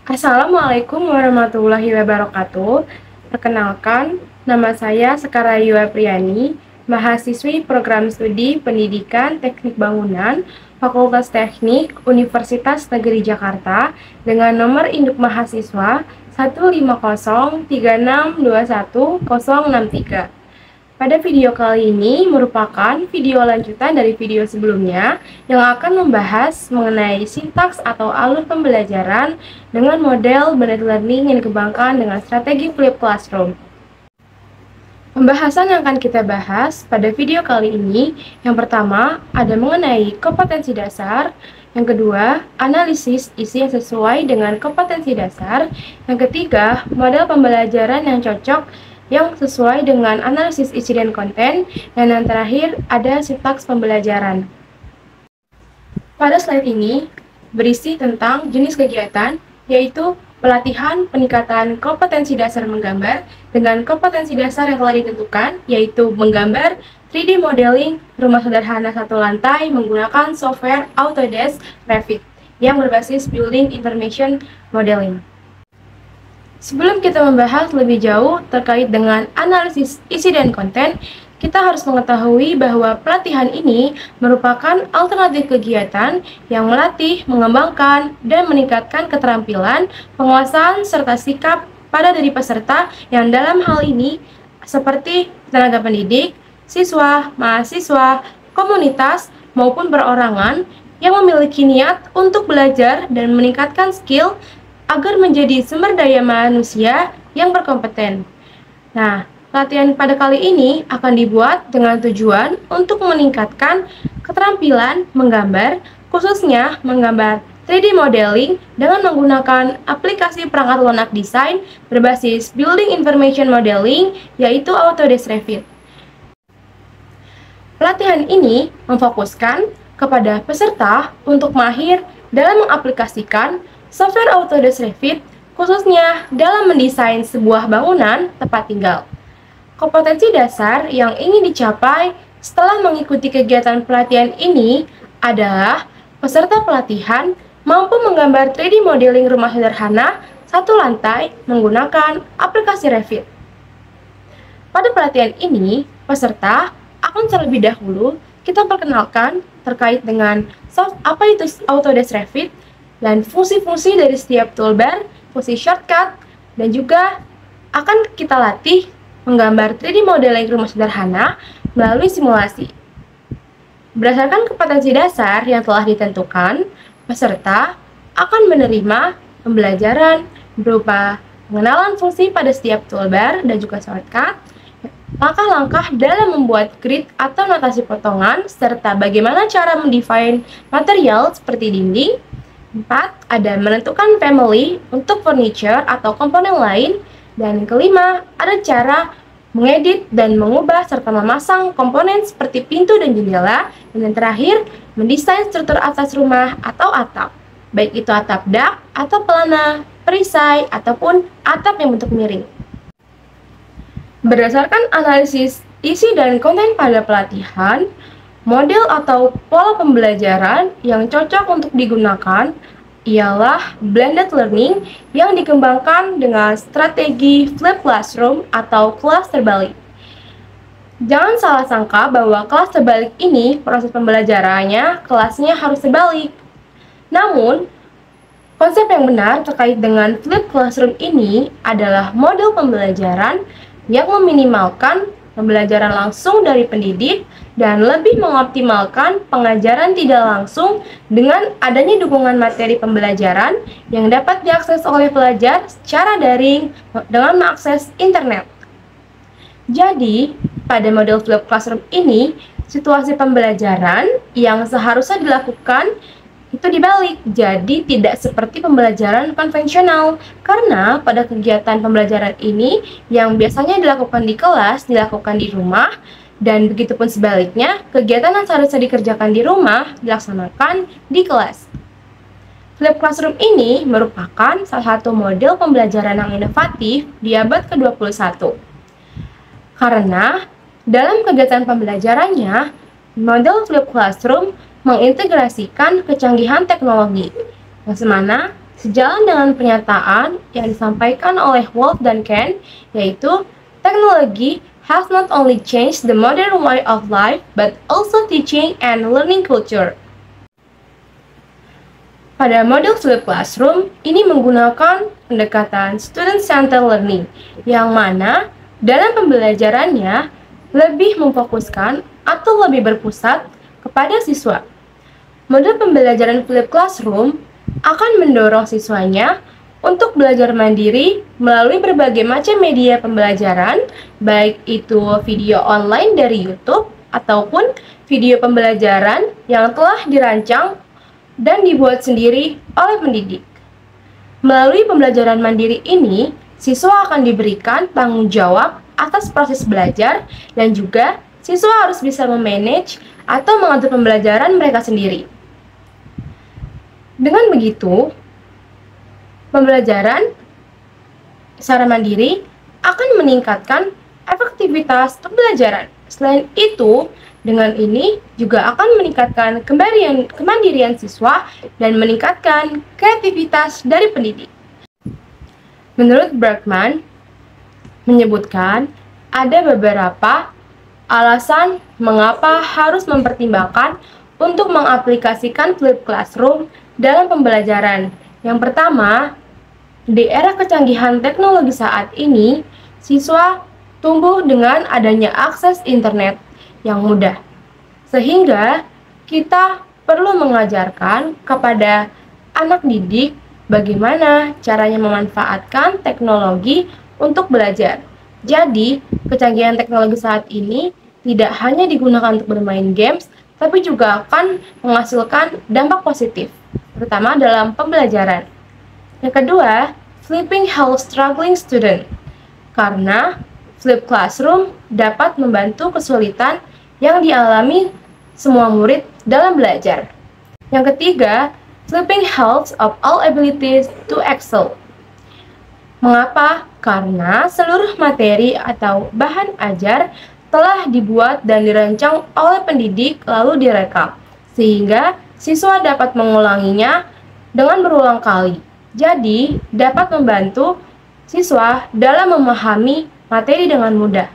Assalamualaikum warahmatullahi wabarakatuh. Perkenalkan, nama saya Sekar Ayu Apriani, mahasiswi Program Studi Pendidikan Teknik Bangunan, Fakultas Teknik Universitas Negeri Jakarta, dengan nomor induk mahasiswa 15036210063. Pada video kali ini merupakan video lanjutan dari video sebelumnya yang akan membahas mengenai sintaks atau alur pembelajaran dengan model blended learning yang dikembangkan dengan strategi flipped classroom. Pembahasan yang akan kita bahas pada video kali ini, yang pertama ada mengenai kompetensi dasar, yang kedua analisis isi yang sesuai dengan kompetensi dasar, yang ketiga model pembelajaran yang cocok yang sesuai dengan analisis isi dan konten, dan yang terakhir ada sintaks pembelajaran. Pada slide ini berisi tentang jenis kegiatan, yaitu pelatihan peningkatan kompetensi dasar menggambar dengan kompetensi dasar yang telah ditentukan, yaitu menggambar 3D modeling rumah sederhana satu lantai menggunakan software Autodesk Revit yang berbasis Building Information Modeling. Sebelum kita membahas lebih jauh terkait dengan analisis isi dan konten, kita harus mengetahui bahwa pelatihan ini merupakan alternatif kegiatan yang melatih, mengembangkan, dan meningkatkan keterampilan, penguasaan, serta sikap pada diri peserta yang dalam hal ini seperti tenaga pendidik, siswa, mahasiswa, komunitas, maupun perorangan yang memiliki niat untuk belajar dan meningkatkan skill agar menjadi sumber daya manusia yang berkompeten. Nah, pelatihan pada kali ini akan dibuat dengan tujuan untuk meningkatkan keterampilan menggambar, khususnya menggambar 3D modeling dengan menggunakan aplikasi perangkat lunak desain berbasis Building Information Modeling, yaitu Autodesk Revit. Pelatihan ini memfokuskan kepada peserta untuk mahir dalam mengaplikasikan software Autodesk Revit, khususnya dalam mendesain sebuah bangunan tempat tinggal. Kompetensi dasar yang ingin dicapai setelah mengikuti kegiatan pelatihan ini adalah peserta pelatihan mampu menggambar 3D modeling rumah sederhana satu lantai menggunakan aplikasi Revit. Pada pelatihan ini, peserta akan terlebih dahulu kita perkenalkan terkait dengan apa itu Autodesk Revit, dan fungsi-fungsi dari setiap toolbar, fungsi shortcut, dan juga akan kita latih menggambar 3D modeling rumah sederhana melalui simulasi. Berdasarkan kompetensi dasar yang telah ditentukan, peserta akan menerima pembelajaran berupa pengenalan fungsi pada setiap toolbar dan juga shortcut, langkah-langkah dalam membuat grid atau notasi potongan, serta bagaimana cara mendefine material seperti dinding. 4. Ada menentukan family untuk furniture atau komponen lain. Dan yang kelima, ada cara mengedit dan mengubah serta memasang komponen seperti pintu dan jendela. Dan yang terakhir, mendesain struktur atas rumah atau atap, baik itu atap dak atau pelana, perisai, ataupun atap yang bentuk miring. Berdasarkan analisis isi dan konten pada pelatihan, model atau pola pembelajaran yang cocok untuk digunakan ialah blended learning yang dikembangkan dengan strategi flipped classroom atau kelas terbalik. Jangan salah sangka bahwa kelas terbalik ini proses pembelajarannya kelasnya harus terbalik. Namun, konsep yang benar terkait dengan flipped classroom ini adalah model pembelajaran yang meminimalkan pembelajaran langsung dari pendidik dan lebih mengoptimalkan pengajaran tidak langsung dengan adanya dukungan materi pembelajaran yang dapat diakses oleh pelajar secara daring dengan mengakses internet. Jadi, pada model flipped classroom ini, situasi pembelajaran yang seharusnya dilakukan itu dibalik, jadi tidak seperti pembelajaran konvensional. Karena pada kegiatan pembelajaran ini yang biasanya dilakukan di kelas, dilakukan di rumah, dan begitupun sebaliknya, kegiatan yang seharusnya dikerjakan di rumah, dilaksanakan di kelas. Flipped classroom ini merupakan salah satu model pembelajaran yang inovatif di abad ke-21. Karena dalam kegiatan pembelajarannya, model flipped classroom mengintegrasikan kecanggihan teknologi, yang semana sejalan dengan pernyataan yang disampaikan oleh Wolf dan Ken, yaitu teknologi has not only changed the modern way of life, but also teaching and learning culture. Pada model flipped classroom, ini menggunakan pendekatan student-centered learning, yang mana dalam pembelajarannya lebih memfokuskan atau lebih berpusat kepada siswa. Model pembelajaran flipped classroom akan mendorong siswanya untuk belajar mandiri melalui berbagai macam media pembelajaran, baik itu video online dari YouTube ataupun video pembelajaran yang telah dirancang dan dibuat sendiri oleh pendidik. Melalui pembelajaran mandiri ini, siswa akan diberikan tanggung jawab atas proses belajar dan juga siswa harus bisa memanage atau mengatur pembelajaran mereka sendiri. Dengan begitu, pembelajaran secara mandiri akan meningkatkan efektivitas pembelajaran. Selain itu, dengan ini juga akan meningkatkan kemandirian siswa dan meningkatkan kreativitas dari pendidik. Menurut Berkman, menyebutkan ada beberapa alasan mengapa harus mempertimbangkan untuk mengaplikasikan flipped classroom dalam pembelajaran. Yang pertama, di era kecanggihan teknologi saat ini, siswa tumbuh dengan adanya akses internet yang mudah, sehingga kita perlu mengajarkan kepada anak didik bagaimana caranya memanfaatkan teknologi untuk belajar. Jadi, kecanggihan teknologi saat ini tidak hanya digunakan untuk bermain games, tapi juga akan menghasilkan dampak positif, terutama dalam pembelajaran. Yang kedua, flipping help struggling student, karena flipped classroom dapat membantu kesulitan yang dialami semua murid dalam belajar. Yang ketiga, flipping helps of all abilities to excel. Mengapa? Karena seluruh materi atau bahan ajar telah dibuat dan dirancang oleh pendidik lalu direkam, sehingga siswa dapat mengulanginya dengan berulang kali. Jadi, dapat membantu siswa dalam memahami materi dengan mudah.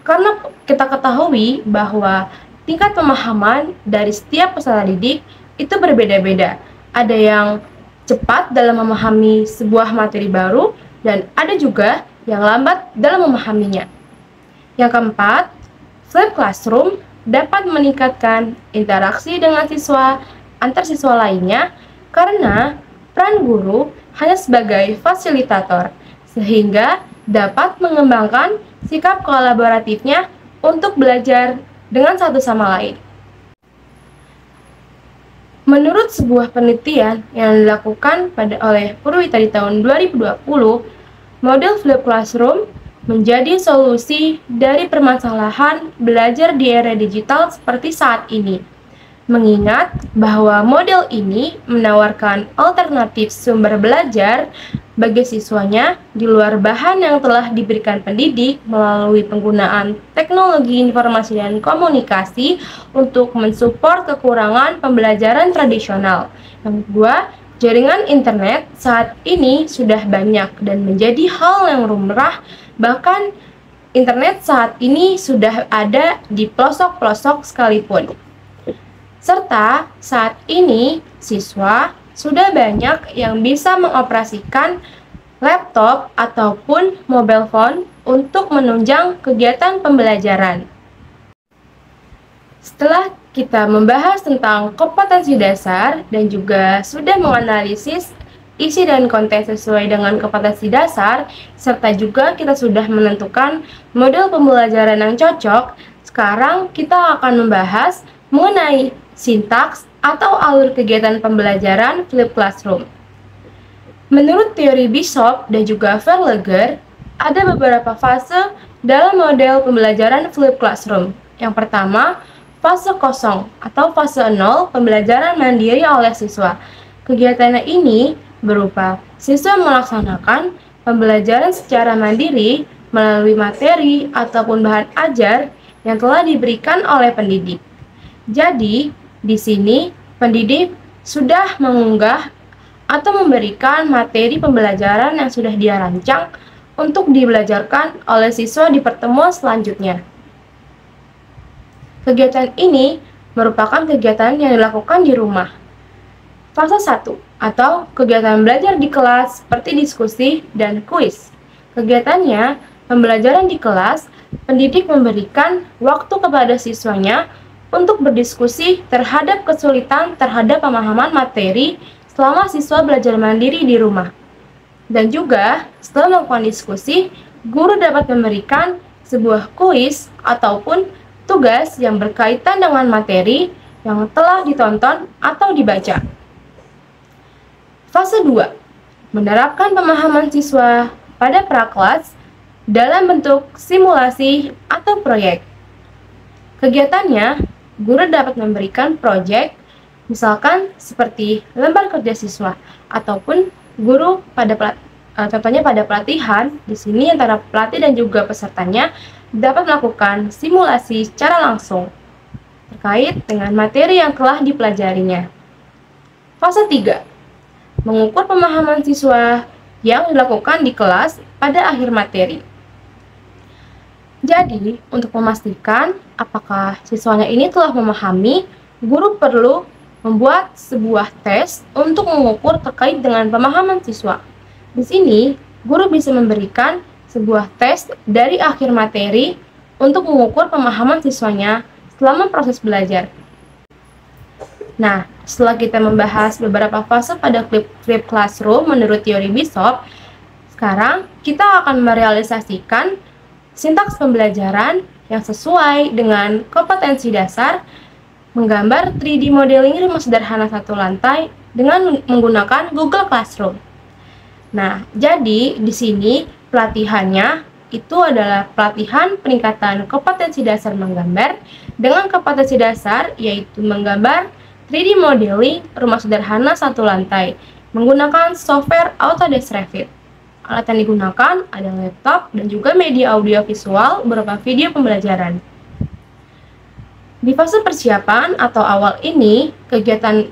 Karena kita ketahui bahwa tingkat pemahaman dari setiap peserta didik itu berbeda-beda. Ada yang cepat dalam memahami sebuah materi baru, dan ada juga yang lambat dalam memahaminya. Yang keempat, flipped classroom dapat meningkatkan interaksi dengan siswa antar siswa lainnya karena peran guru hanya sebagai fasilitator, sehingga dapat mengembangkan sikap kolaboratifnya untuk belajar dengan satu sama lain. Menurut sebuah penelitian yang dilakukan oleh Purwita di tahun 2020, model flipped classroom menjadi solusi dari permasalahan belajar di era digital seperti saat ini. Mengingat bahwa model ini menawarkan alternatif sumber belajar bagi siswanya di luar bahan yang telah diberikan pendidik melalui penggunaan teknologi informasi dan komunikasi untuk mensupport kekurangan pembelajaran tradisional. Yang kedua, jaringan internet saat ini sudah banyak dan menjadi hal yang lumrah, bahkan internet saat ini sudah ada di pelosok-pelosok sekalipun. Serta saat ini siswa sudah banyak yang bisa mengoperasikan laptop ataupun mobile phone untuk menunjang kegiatan pembelajaran. Setelah kita membahas tentang kompetensi dasar dan juga sudah menganalisis isi dan konten sesuai dengan kompetensi dasar, serta juga kita sudah menentukan model pembelajaran yang cocok, sekarang kita akan membahas mengenai sintaks atau alur kegiatan pembelajaran flipped classroom. Menurut teori Bishop dan juga Verleger, ada beberapa fase dalam model pembelajaran flipped classroom. Yang pertama, fase kosong atau fase 0 pembelajaran mandiri oleh siswa. Kegiatan ini berupa siswa melaksanakan pembelajaran secara mandiri melalui materi ataupun bahan ajar yang telah diberikan oleh pendidik. Jadi, di sini pendidik sudah mengunggah atau memberikan materi pembelajaran yang sudah dia rancang untuk dibelajarkan oleh siswa di pertemuan selanjutnya. Kegiatan ini merupakan kegiatan yang dilakukan di rumah. Fase 1 atau kegiatan belajar di kelas seperti diskusi dan kuis. Kegiatannya, pembelajaran di kelas, pendidik memberikan waktu kepada siswanya untuk berdiskusi terhadap kesulitan terhadap pemahaman materi selama siswa belajar mandiri di rumah. Dan juga, setelah melakukan diskusi, guru dapat memberikan sebuah kuis ataupun tugas yang berkaitan dengan materi yang telah ditonton atau dibaca. Fase 2. Menerapkan pemahaman siswa pada praklas dalam bentuk simulasi atau proyek. Kegiatannya, guru dapat memberikan proyek, misalkan seperti lembar kerja siswa, ataupun guru contohnya pada pelatihan, di sini antara pelatih dan juga pesertanya dapat melakukan simulasi secara langsung terkait dengan materi yang telah dipelajarinya. Fase 3. Mengukur pemahaman siswa yang dilakukan di kelas pada akhir materi. Jadi, untuk memastikan apakah siswanya ini telah memahami, guru perlu membuat sebuah tes untuk mengukur terkait dengan pemahaman siswa. Di sini, guru bisa memberikan sebuah tes dari akhir materi untuk mengukur pemahaman siswanya selama proses belajar. Nah, setelah kita membahas beberapa fase pada Flipped Classroom menurut teori Bishop, sekarang kita akan merealisasikan sintaks pembelajaran yang sesuai dengan kompetensi dasar, menggambar 3D modeling rumah sederhana satu lantai dengan menggunakan Google Classroom. Nah, jadi di sini pelatihannya itu adalah pelatihan peningkatan kompetensi dasar menggambar dengan kompetensi dasar yaitu menggambar 3D modeling rumah sederhana satu lantai menggunakan software Autodesk Revit. Alat yang digunakan adalah laptop dan juga media audio visual berupa video pembelajaran. Di fase persiapan atau awal ini, kegiatan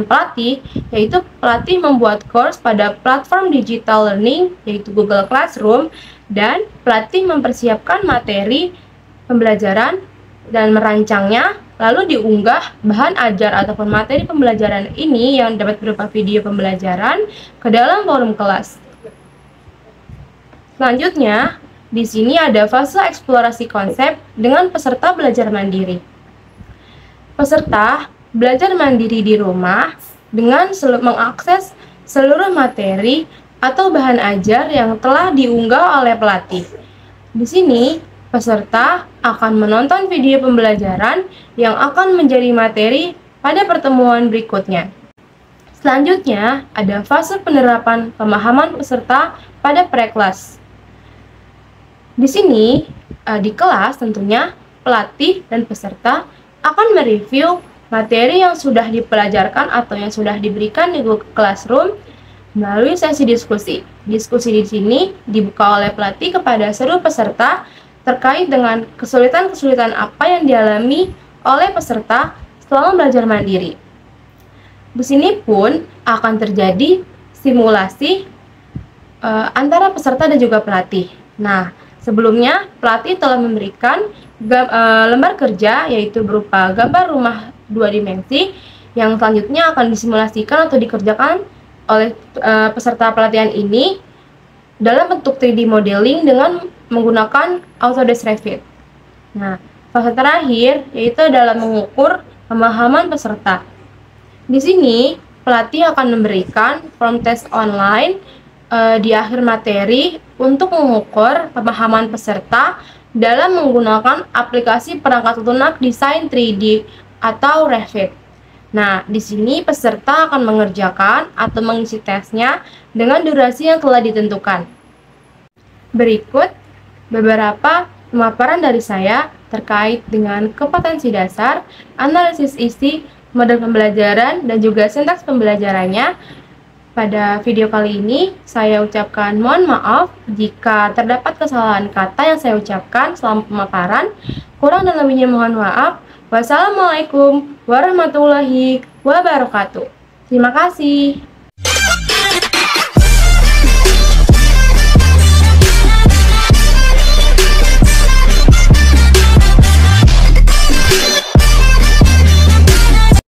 pelatih, yaitu pelatih membuat course pada platform digital learning, yaitu Google Classroom, dan pelatih mempersiapkan materi pembelajaran dan merancangnya, lalu diunggah bahan ajar ataupun materi pembelajaran ini yang dapat berupa video pembelajaran ke dalam forum kelas. Selanjutnya, di sini ada fase eksplorasi konsep dengan peserta belajar mandiri. Peserta belajar mandiri di rumah dengan mengakses seluruh materi atau bahan ajar yang telah diunggah oleh pelatih. Di sini, peserta akan menonton video pembelajaran yang akan menjadi materi pada pertemuan berikutnya. Selanjutnya, ada fase penerapan pemahaman peserta pada pre-kelas. Di sini, di kelas tentunya, pelatih dan peserta akan mereview materi yang sudah dipelajarkan atau yang sudah diberikan di Google Classroom melalui sesi diskusi. Diskusi di sini dibuka oleh pelatih kepada seluruh peserta terkait dengan kesulitan-kesulitan apa yang dialami oleh peserta selama belajar mandiri. Di sini pun akan terjadi simulasi antara peserta dan juga pelatih. Nah, sebelumnya pelatih telah memberikan lembar kerja yaitu berupa gambar rumah 2 dimensi yang selanjutnya akan disimulasikan atau dikerjakan oleh peserta pelatihan ini dalam bentuk 3D modeling dengan menggunakan Autodesk Revit. Nah, fase terakhir yaitu dalam mengukur pemahaman peserta. Di sini, pelatih akan memberikan form test online di akhir materi untuk mengukur pemahaman peserta dalam menggunakan aplikasi perangkat lunak desain 3D atau Revit. Nah, di sini peserta akan mengerjakan atau mengisi tesnya dengan durasi yang telah ditentukan. Berikut beberapa pemaparan dari saya terkait dengan kompetensi dasar, analisis isi, model pembelajaran, dan juga sintaks pembelajarannya Pada video kali ini, saya ucapkan mohon maaf jika terdapat kesalahan kata yang saya ucapkan selama pemaparan. Kurang dan lebihnya mohon maaf. Wassalamualaikum warahmatullahi wabarakatuh. Terima kasih.